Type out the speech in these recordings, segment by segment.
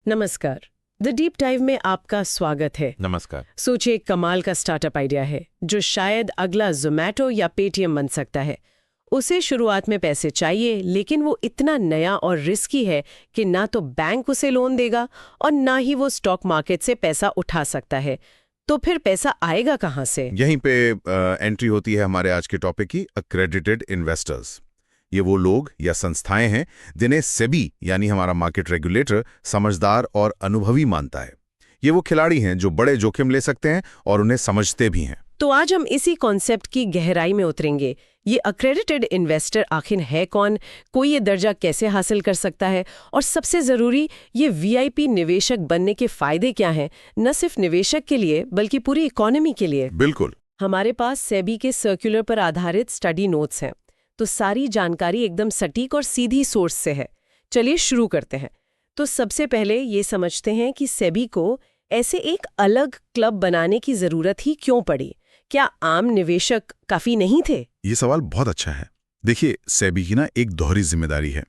नमस्कार। The deep dive में आपका स्वागत है। नमस्कार। सोचिए, एक कमाल का स्टार्टअप आइडिया है जो शायद अगला ज़ोमैटो या पेटीएम बन सकता है। उसे शुरुआत में पैसे चाहिए, लेकिन वो इतना नया और रिस्की है कि ना तो बैंक उसे लोन देगा और ना ही वो स्टॉक मार्केट से पैसा उठा सकता है। तो फिर पैसा आएगा कहाँ से? यहीं पे एंट्री होती है हमारे आज के टॉपिक की, अक्रेडिटेड इन्वेस्टर्स। ये वो लोग या संस्थाएं हैं जिन्हें सेबी यानी हमारा मार्केट रेगुलेटर समझदार और अनुभवी मानता है। ये वो खिलाड़ी हैं जो बड़े जोखिम ले सकते हैं और उन्हें समझते भी हैं। तो आज हम इसी कॉन्सेप्ट की गहराई में उतरेंगे। ये अक्रेडिटेड इन्वेस्टर आखिर है कौन, कोई ये दर्जा कैसे हासिल कर सकता है, और सबसे ज़रूरी, ये वीआईपी निवेशक बनने के फायदे क्या हैं, न सिर्फ निवेशक के लिए बल्कि पूरी इकोनॉमी के लिए। बिल्कुल। हमारे पास सेबी के सर्कुलर पर आधारित स्टडी नोट्स हैं, तो सारी जानकारी एकदम सटीक और सीधी सोर्स से है। चलिए शुरू करते हैं। तो सबसे पहले ये समझते हैं कि सेबी को ऐसे एक अलग क्लब बनाने की ज़रूरत ही क्यों पड़ी। क्या आम निवेशक काफ़ी नहीं थे? ये सवाल बहुत अच्छा है। देखिए, सेबी की ना एक दोहरी जिम्मेदारी है।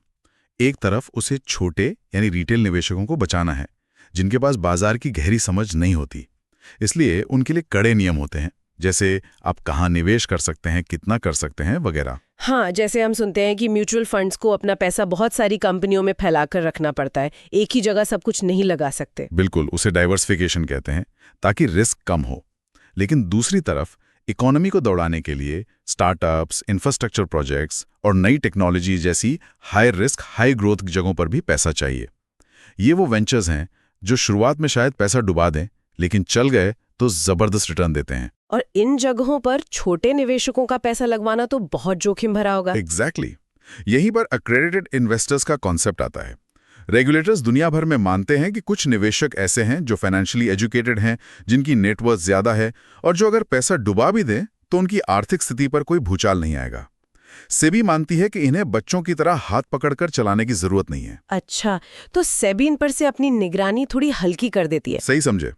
एक तरफ उसे छोटे यानी रिटेल निवेशकों को बचाना है, जिनके पास बाजार की गहरी समझ नहीं होती। इसलिए उनके लिए कड़े नियम होते हैं, जैसे आप कहाँ निवेश कर सकते हैं, कितना कर सकते हैं वगैरह। हाँ, जैसे हम सुनते हैं कि म्यूचुअल फंड्स को अपना पैसा बहुत सारी कंपनियों में फैलाकर रखना पड़ता है, एक ही जगह सब कुछ नहीं लगा सकते। बिल्कुल, उसे डाइवर्सिफिकेशन कहते हैं, ताकि रिस्क कम हो। लेकिन दूसरी तरफ इकोनॉमी को दौड़ाने के लिए स्टार्टअप्स, इंफ्रास्ट्रक्चर प्रोजेक्ट्स और नई टेक्नोलॉजी जैसी हाई रिस्क हाई ग्रोथ जगहों पर भी पैसा चाहिए। ये वो वेंचर्स हैं जो शुरुआत में शायद पैसा डुबा दें, लेकिन चल गए तो जबरदस्त रिटर्न देते हैं। और इन जगहों पर छोटे निवेशकों का पैसा लगवाना तो बहुत जोखिम भरा होगा। एग्जैक्टली। यहीं पर अक्रेडिटेड इन्वेस्टर्स का कॉन्सेप्ट आता है। रेगुलेटर्स दुनिया भर में मानते हैं कि कुछ निवेशक ऐसे हैं जो फाइनेंशियली एजुकेटेड हैं, जिनकी नेटवर्थ ज्यादा है और जो अगर पैसा डुबा भी दें तो उनकी आर्थिक स्थिति पर कोई भूचाल नहीं आएगा। सेबी मानती है कि इन्हें बच्चों की तरह हाथ पकड़कर चलाने की जरूरत नहीं है। अच्छा, तो सेबी इन पर से अपनी निगरानी थोड़ी हल्की कर देती है। सही समझे।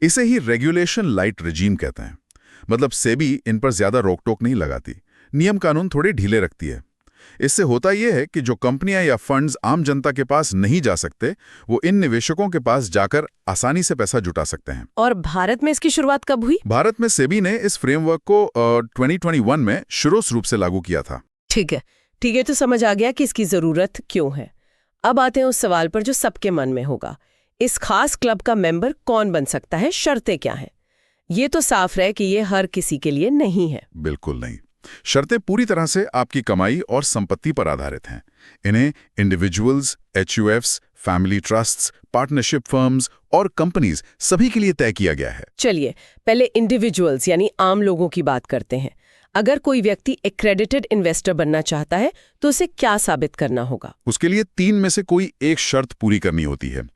इसे ही रेगुलेशन लाइट रेजीम कहते हैं। मतलब सेबी इन पर ज्यादा रोक टोक नहीं लगाती, नियम कानून थोड़े ढीले रखती है। इससे होता यह है कि जो कंपनियां या फंड्स आम जनता के पास नहीं जा सकते, वो इन निवेशकों के पास जाकर आसानी से पैसा जुटा सकते हैं। और भारत में इसकी शुरुआत कब हुई? भारत में सेबी ने इस फ्रेमवर्क को 2021 में शुरू रूप से लागू किया था। ठीक है, तो समझ आ गया कि इसकी जरूरत क्यों है। अब आते हैं उस सवाल पर जो सबके मन में होगा, इस खास क्लब का मेंबर कौन बन सकता है, शर्तें क्या हैं? ये तो साफ है कि ये हर किसी के लिए नहीं है। बिल्कुल नहीं। शर्तें पूरी तरह से आपकी कमाई और संपत्ति पर आधारित हैं। इन्हें individuals, HUFs, family trusts, partnership firms और कंपनीज सभी के लिए तय किया गया है। चलिए पहले इंडिविजुअल्स यानी आम लोगों की बात करते हैं। अगर कोई व्यक्ति एक्रेडिटेड इन्वेस्टर बनना चाहता है तो उसे क्या साबित करना होगा? उसके लिए 3 में से कोई एक शर्त पूरी करनी होती है।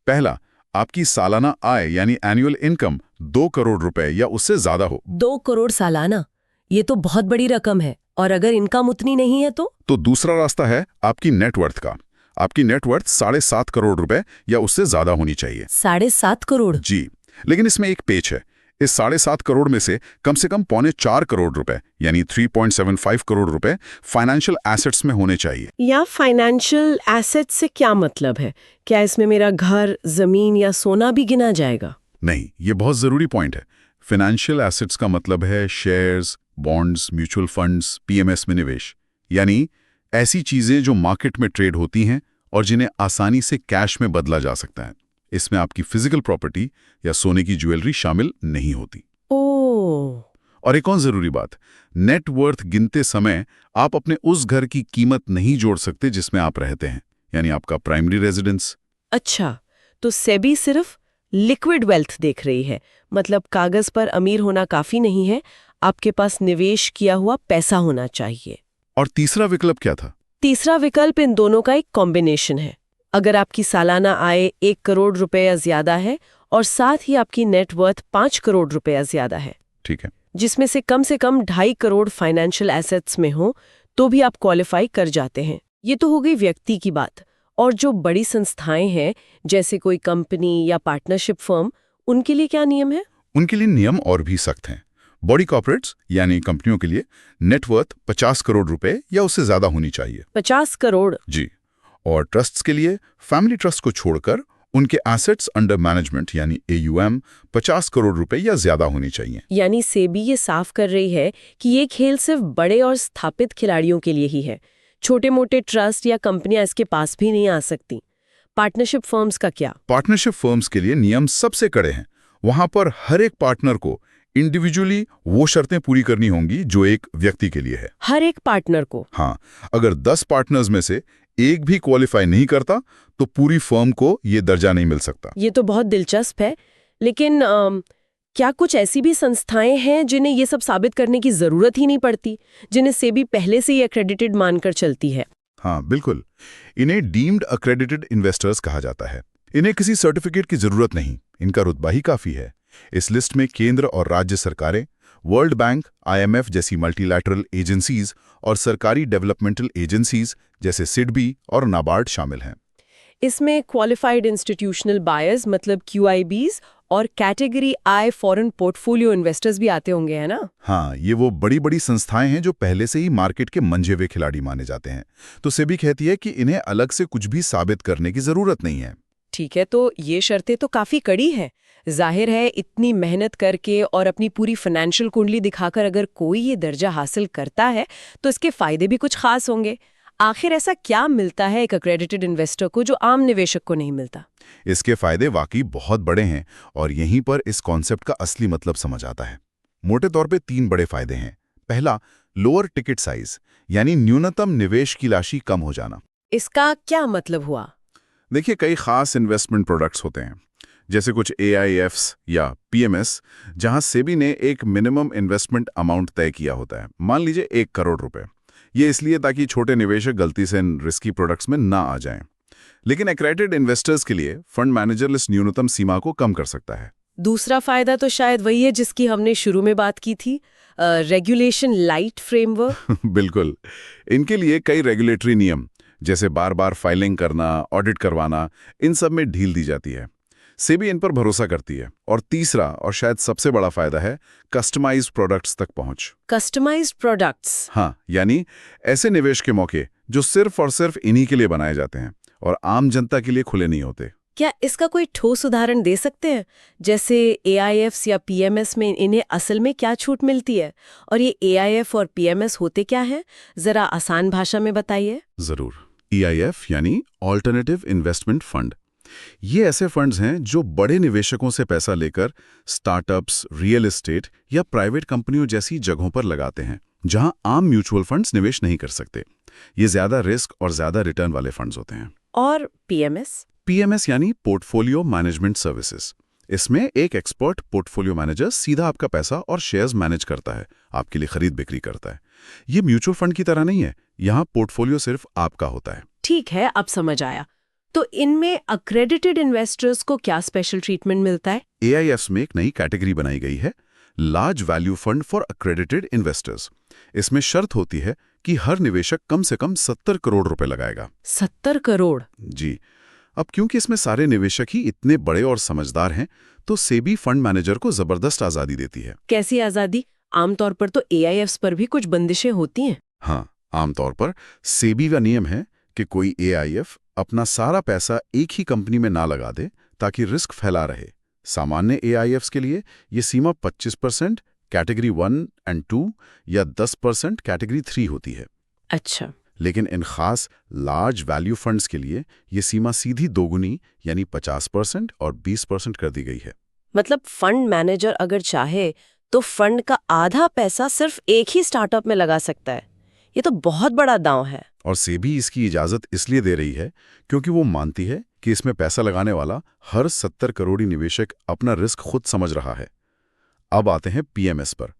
पहला, आपकी सालाना आय यानी एनुअल इनकम 2 करोड़ रुपए या उससे ज्यादा हो। 2 करोड़ सालाना, ये तो बहुत बड़ी रकम है। और अगर इनकम उतनी नहीं है तो दूसरा रास्ता है आपकी नेटवर्थ का। आपकी नेटवर्थ 7.5 करोड़ रुपए या उससे ज्यादा होनी चाहिए। 7.5 करोड़? जी, लेकिन इसमें एक पेच है। इस 7.5 करोड़ में से कम 4.25 करोड़ रुपए यानी 3.75 करोड़ रुपए फाइनेंशियल एसेट्स में होने चाहिए। या फाइनेंशियल एसेट्स से क्या मतलब है? क्या इसमें मेरा घर, जमीन या सोना भी गिना जाएगा? नहीं, ये बहुत जरूरी पॉइंट है। फाइनेंशियल एसेट्स का मतलब है shares, bonds, mutual funds, PMS में निवेश, यानी ऐसी चीजें जो मार्केट में ट्रेड होती हैं और जिन्हें आसानी से कैश में बदला जा सकता है। इसमें आपकी फिजिकल प्रॉपर्टी या सोने की ज्वेलरी शामिल नहीं होती। ओह। और एक और जरूरी बात, नेटवर्थ गिनते समय आप अपने उस घर की कीमत नहीं जोड़ सकते जिसमें आप रहते हैं, यानी आपका प्राइमरी रेजिडेंस। अच्छा, तो सेबी सिर्फ लिक्विड वेल्थ देख रही है, मतलब कागज पर अमीर होना काफी नहीं है, आपके पास निवेश किया हुआ पैसा होना चाहिए। और तीसरा विकल्प क्या था? तीसरा विकल्प इन दोनों का एक कॉम्बिनेशन है। अगर आपकी सालाना आय 1 करोड़ रुपए या ज्यादा है और साथ ही आपकी नेटवर्थ 5 करोड़ रुपए या ज्यादा है, ठीक है, जिसमें से कम 2.5 करोड़ फाइनेंशियल एसेट्स में हो, तो भी आप क्वालिफाई कर जाते हैं। ये तो हो गई व्यक्ति की बात। और जो बड़ी संस्थाएं हैं, जैसे कोई कंपनी या पार्टनरशिप फर्म, उनके लिए क्या नियम है? उनके लिए नियम और भी सख्त हैं। बॉडी कॉर्पोरेट्स यानी कंपनियों के लिए नेटवर्थ 50 करोड़ रुपए या उससे ज्यादा होनी चाहिए। 50 करोड़? जी। और ट्रस्ट्स के लिए फैमिली ट्रस्ट को छोड़कर उनके एसेट्स अंडर मैनेजमेंट यानी AUM 50 करोड़ रुपए या ज्यादा होनी चाहिए। यानी सेबी ये साफ कर रही है कि ये खेल सिर्फ बड़े और स्थापित खिलाड़ियों के लिए ही है। छोटे मोटे ट्रस्ट या कंपनियां इसके पास भी नहीं आ सकती। पार्टनरशिप फर्म्स का क्या? पार्टनरशिप फर्म्स के लिए नियम सबसे कड़े हैं। वहां पर हर एक पार्टनर को इंडिविजुअली वो शर्तें पूरी करनी होंगी जो एक व्यक्ति के लिए है। हर एक पार्टनर को? हाँ, अगर 10 पार्टनर्स में से एक भी क्वालिफाई नहीं करता तो पूरी फर्म को ये दर्जा नहीं मिल सकता। ये तो बहुत दिलचस्प है, लेकिन क्या कुछ ऐसी भी संस्थाएं हैं जिन्हें ये सब साबित करने की जरूरत ही नहीं पड़ती, जिन्हें सेबी पहले से ही एक्रेडिटेड मानकर चलती है? हाँ बिल्कुल, इन्हें डीम्ड अक्रेडिटेड इन्वेस्टर्स कहा जाता है। इन्हें किसी सर्टिफिकेट की जरूरत नहीं, इनका रुतबा ही काफी है। इस लिस्ट में केंद्र और राज्य सरकारें, वर्ल्ड बैंक, IMF जैसी मल्टीलैटरल एजेंसीज और सरकारी डेवलपमेंटल एजेंसीज जैसे सिडबी और नाबार्ड शामिल हैं। इसमें क्वालिफाइड इंस्टीट्यूशनल बायर्स मतलब QIBs और category I foreign portfolio investors भी आते होंगे, है ना? हाँ, ये वो बड़ी बड़ी संस्थाएं हैं जो पहले से ही मार्केट के मंझे हुए खिलाड़ी माने जाते हैं। तो सेबी कहती है कि इन्हें अलग से कुछ भी साबित करने की जरूरत नहीं है। ठीक है, तो ये शर्तें तो काफी कड़ी हैं। जाहिर है इतनी मेहनत करके और अपनी पूरी फाइनेंशियल कुंडली दिखाकर अगर कोई ये दर्जा हासिल करता है तो इसके फायदे भी कुछ खास होंगे। आखिर ऐसा क्या मिलता है एक अक्रेडिटेड इन्वेस्टर को जो आम निवेशक को नहीं मिलता? इसके फायदे वाकई बहुत बड़े हैं और यहीं पर इस कॉन्सेप्ट का असली मतलब समझ आता है। मोटे तौर पे 3 बड़े फायदे हैं। पहला, लोअर टिकट साइज यानी न्यूनतम निवेश की राशि कम हो जाना। इसका क्या मतलब हुआ? देखिए, कई खास इन्वेस्टमेंट प्रोडक्ट्स होते हैं जैसे कुछ AIFs या PMS जहां सेबी ने एक मिनिमम इन्वेस्टमेंट अमाउंट तय किया होता है, मान लीजिए 1 करोड़ रुपए। ये इसलिए ताकि छोटे निवेशक गलती से इन रिस्की प्रोडक्ट्स में ना आ जाएं। लेकिन एक्रेडिटेड इन्वेस्टर्स के लिए फंड मैनेजर इस न्यूनतम सीमा को कम कर सकता है। दूसरा फायदा तो शायद वही है जिसकी हमने शुरू में बात की थी, रेगुलेशन लाइट फ्रेमवर्क। बिल्कुल, इनके लिए कई रेगुलेटरी नियम जैसे बार-बार फाइलिंग करना, ऑडिट करवाना, इन सब में ढील दी जाती है। सेबी इन पर भरोसा करती है। और तीसरा और शायद सबसे बड़ा फायदा है कस्टमाइज्ड प्रोडक्ट्स तक पहुंच। Customized products? हाँ, यानी ऐसे निवेश के मौके जो सिर्फ और सिर्फ इन्हीं के लिए बनाए जाते हैं और आम जनता के लिए खुले नहीं होते। क्या इसका कोई ठोस उदाहरण दे सकते हैं? जैसे AIFs या PMS में इन्हें असल में क्या छूट मिलती है, और ये AIF और PMS होते क्या हैं? जरा आसान भाषा में बताइए। जरूर। EIF यानी ऑल्टरनेटिव इन्वेस्टमेंट फंड, ये ऐसे फंड्स हैं जो बड़े निवेशकों से पैसा लेकर स्टार्टअप्स, रियल एस्टेट या प्राइवेट कंपनियों जैसी जगहों पर लगाते हैं जहां आम म्यूचुअल फंड्स निवेश नहीं कर सकते। ये ज्यादा रिस्क और ज्यादा रिटर्न वाले फंड्स होते हैं। और PMS यानी पोर्टफोलियो मैनेजमेंट सर्विसेज। इसमें एक एक्सपर्ट पोर्टफोलियो मैनेजर सीधा आपका पैसा और शेयर्स मैनेज करता है, आपके लिए खरीद बिक्री करता है। ये म्यूचुअल फंड की तरह नहीं है, यहाँ पोर्टफोलियो सिर्फ आपका होता है। ठीक है, अब समझ आया। तो इनमें अक्रेडिटेड इन्वेस्टर्स को क्या स्पेशल ट्रीटमेंट मिलता है? AIFs में एक नई कैटेगरी बनाई गई है, large value fund for accredited investors. इसमें शर्त होती है कि हर निवेशक कम से कम 70 करोड़ रुपए लगाएगा। 70 करोड़? जी। अब क्योंकि इसमें सारे निवेशक ही इतने बड़े और समझदार हैं, तो सेबी फंड मैनेजर को जबरदस्त आजादी देती है। कैसी आजादी? आमतौर पर तो AIFs पर भी कुछ बंदिशें होती हैं। हाँ, आमतौर पर सेबी का नियम है कि कोई AIF अपना सारा पैसा एक ही कंपनी में ना लगा दे ताकि रिस्क फैला रहे। सामान्य AIFs के लिए ये सीमा 25% कैटेगरी 1 और 2 या 10% कैटेगरी 3 होती है। अच्छा। लेकिन इन खास लार्ज वैल्यू फंड्स के लिए ये सीमा सीधी दोगुनी यानी 50% और 20% कर दी गई है। मतलब फंड मैनेजर अगर चाहे तो फंड का आधा पैसा सिर्फ एक ही स्टार्टअप में लगा सकता है। ये तो बहुत बड़ा दांव है। और सेबी इसकी इजाजत इसलिए दे रही है क्योंकि वो मानती है कि इसमें पैसा लगाने वाला हर 70 करोड़ी निवेशक अपना रिस्क खुद समझ रहा है। अब आते हैं PMS पर।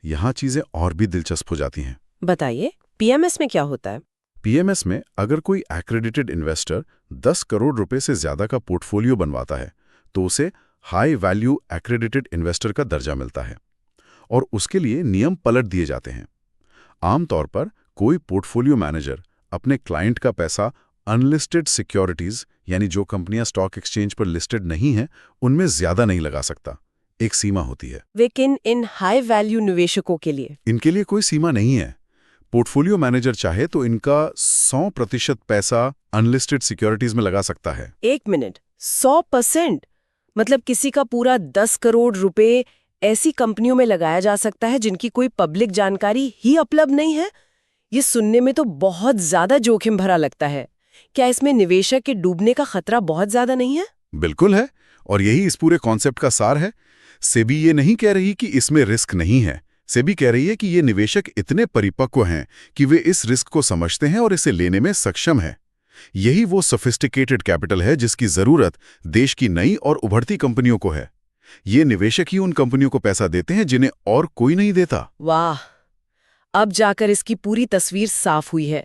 यहाँ चीजें और भी दिलचस्प हो जाती हैं। बताइए, PMS में क्या होता है? PMS में अगर कोई एक्रेडिटेड इन्वेस्टर 10 करोड़ रुपए से ज्यादा का पोर्टफोलियो बनवाता है तो उसे हाई वैल्यू एक्रेडिटेड इन्वेस्टर का दर्जा मिलता है और उसके लिए नियम पलट दिए जाते हैं। आमतौर पर कोई पोर्टफोलियो मैनेजर अपने क्लाइंट का पैसा अनलिस्टेड सिक्योरिटीज यानी जो कंपनियां स्टॉक एक्सचेंज पर लिस्टेड नहीं हैं उनमें ज्यादा नहीं लगा सकता। एक सीमा होती है। लेकिन इन हाई वैल्यू निवेशकों के लिए? इनके लिए कोई सीमा नहीं है। पोर्टफोलियो मैनेजर चाहे तो इनका 100% पैसा अनलिस्टेड सिक्योरिटीज में लगा सकता है। एक मिनट, 100%? मतलब किसी का पूरा 10 करोड़ रुपए ऐसी कंपनियों में लगाया जा सकता है जिनकी कोई पब्लिक जानकारी ही उपलब्ध नहीं है? ये सुनने में तो बहुत ज्यादा जोखिम भरा लगता है। क्या इसमें निवेशक के डूबने का खतरा बहुत ज्यादा नहीं है? बिल्कुल है, और यही इस पूरे कॉन्सेप्ट का सार है। सेबी ये नहीं कह रही कि इसमें रिस्क नहीं है। सेबी कह रही है कि ये निवेशक इतने परिपक्व हैं कि वे इस रिस्क को समझते हैं और इसे लेने में सक्षम हैं। यही वो सोफिस्टिकेटेड कैपिटल है जिसकी जरूरत देश की नई और उभरती कंपनियों को है। ये निवेशक ही उन कंपनियों को पैसा देते हैं जिन्हें और कोई नहीं देता। वाह, अब जाकर इसकी पूरी तस्वीर साफ हुई है।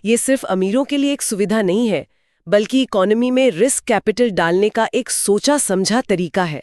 ये सिर्फ अमीरों के लिए एक सुविधा नहीं है, बल्कि इकोनॉमी में रिस्क कैपिटल डालने का एक सोचा समझा तरीका है।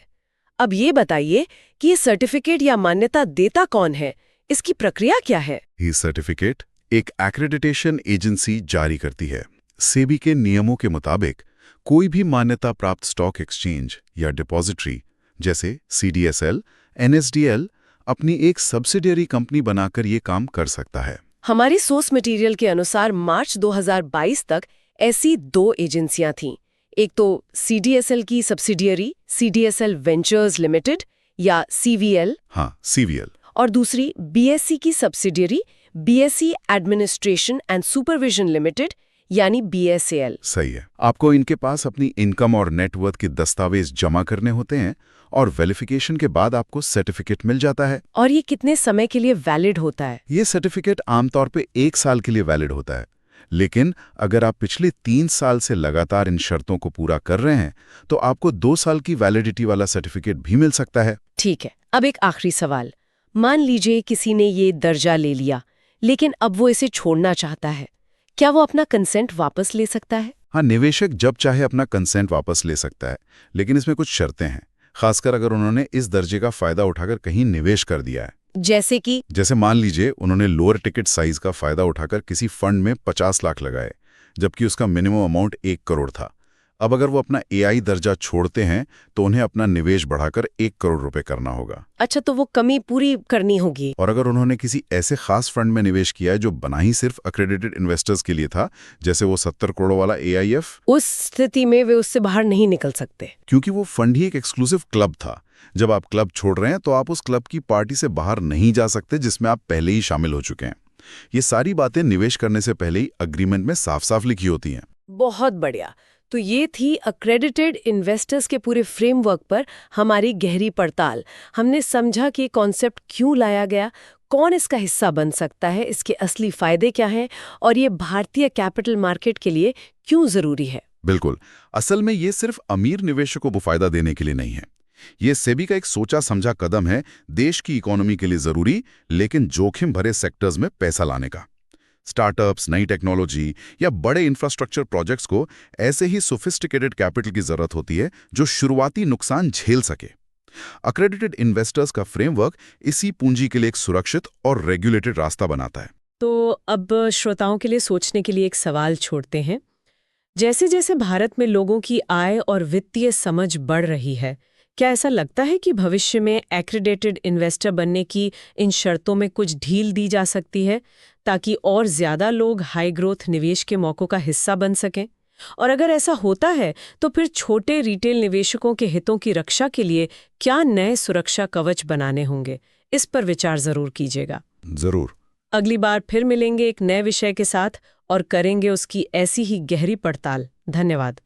अब ये बताइए कि ये सर्टिफिकेट या मान्यता देता कौन है? इसकी प्रक्रिया क्या है? ये सर्टिफिकेट एक एक्रेडिटेशन एजेंसी जारी करती है। सेबी के नियमों के मुताबिक कोई भी मान्यता प्राप्त स्टॉक एक्सचेंज या डिपॉजिटरी जैसे CDSL, NSDL अपनी एक सब्सिडियरी कंपनी बनाकर ये काम कर सकता है। हमारी सोर्स मटेरियल के अनुसार मार्च 2022 तक ऐसी 2 एजेंसियां थीं। एक तो CDSL की सब्सिडियरी CDSL वेंचर्स लिमिटेड या CVL, हाँ, CVL। और दूसरी BSE की subsidiary BSE administration and supervision limited यानी BSAL। सही है। आपको इनके पास अपनी इनकम और नेटवर्थ के दस्तावेज जमा करने होते हैं और वेरिफिकेशन के बाद आपको सर्टिफिकेट मिल जाता है। और ये कितने समय के लिए वैलिड होता है? ये सर्टिफिकेट आमतौर पे 1 साल के लिए वैलिड होता है, लेकिन अगर आप पिछले 3 साल से लगातार इन शर्तों को पूरा कर रहे हैं तो आपको 2 साल की वैलिडिटी वाला सर्टिफिकेट भी मिल सकता है। ठीक है, अब एक आखिरी सवाल। मान लीजिए किसी ने ये दर्जा ले लिया, लेकिन अब वो इसे छोड़ना चाहता है। क्या वो अपना कंसेंट वापस ले सकता है? हाँ, निवेशक जब चाहे अपना कंसेंट वापस ले सकता है, लेकिन इसमें कुछ शर्तें हैं, खासकर अगर उन्होंने इस दर्जे का फायदा उठाकर कहीं निवेश कर दिया है। जैसे मान लीजिए उन्होंने लोअर टिकट साइज का फायदा उठाकर किसी फंड में 50 लाख लगाए, जबकि उसका मिनिमम अमाउंट 1 करोड़ था। अब अगर वो अपना AI दर्जा छोड़ते हैं तो उन्हें अपना निवेश बढ़ाकर 1 करोड़ रुपए करना होगा। अच्छा, तो वो कमी पूरी करनी होगी। और अगर उन्होंने किसी ऐसे खास फंड में निवेश किया है जो बना ही सिर्फ अक्रेडिटेड इन्वेस्टर्स के लिए था, जैसे वो 70 करोड़ वाला AIF, उस स्थिति में वे उससे बाहर नहीं निकल सकते, क्योंकि वो फंड ही एक एक्सक्लूसिव क्लब था। जब आप क्लब छोड़ रहे हैं तो आप उस क्लब की पार्टी से बाहर नहीं जा सकते जिसमें आप पहले ही शामिल हो चुके हैं। ये सारी बातें निवेश करने से पहले ही अग्रीमेंट में साफ साफ लिखी होती हैं। बहुत बढ़िया। तो ये थी अक्रेडिटेड इन्वेस्टर्स के पूरे फ्रेमवर्क पर हमारी गहरी पड़ताल। हमने समझा कि कॉन्सेप्ट क्यों लाया गया, कौन इसका हिस्सा बन सकता है, इसके असली फायदे क्या हैं और ये भारतीय कैपिटल मार्केट के लिए क्यों जरूरी है। बिल्कुल, असल में ये सिर्फ अमीर निवेशकों को फायदा देने के लिए नहीं है। ये सेबी का एक सोचा समझा कदम है देश की इकोनॉमी के लिए जरूरी लेकिन जोखिम भरे सेक्टर्स में पैसा लाने का। स्टार्टअप्स, नई टेक्नोलॉजी या बड़े इंफ्रास्ट्रक्चर प्रोजेक्ट्स को ऐसे ही सोफिस्टिकेटेड कैपिटल की जरूरत होती है जो शुरुआती नुकसान झेल सके। अक्रेडिटेड इन्वेस्टर्स का फ्रेमवर्क इसी पूंजी के लिए एक सुरक्षित और रेगुलेटेड रास्ता बनाता है। तो अब श्रोताओं के लिए सोचने के लिए एक सवाल छोड़ते हैं। जैसे जैसे भारत में लोगों की आय और वित्तीय समझ बढ़ रही है, क्या ऐसा लगता है कि भविष्य में एक्रेडिटेड इन्वेस्टर बनने की इन शर्तों में कुछ ढील दी जा सकती है ताकि और ज्यादा लोग हाई ग्रोथ निवेश के मौकों का हिस्सा बन सकें? और अगर ऐसा होता है तो फिर छोटे रिटेल निवेशकों के हितों की रक्षा के लिए क्या नए सुरक्षा कवच बनाने होंगे? इस पर विचार जरूर कीजिएगा। जरूर। अगली बार फिर मिलेंगे एक नए विषय के साथ और करेंगे उसकी ऐसी ही गहरी पड़ताल। धन्यवाद।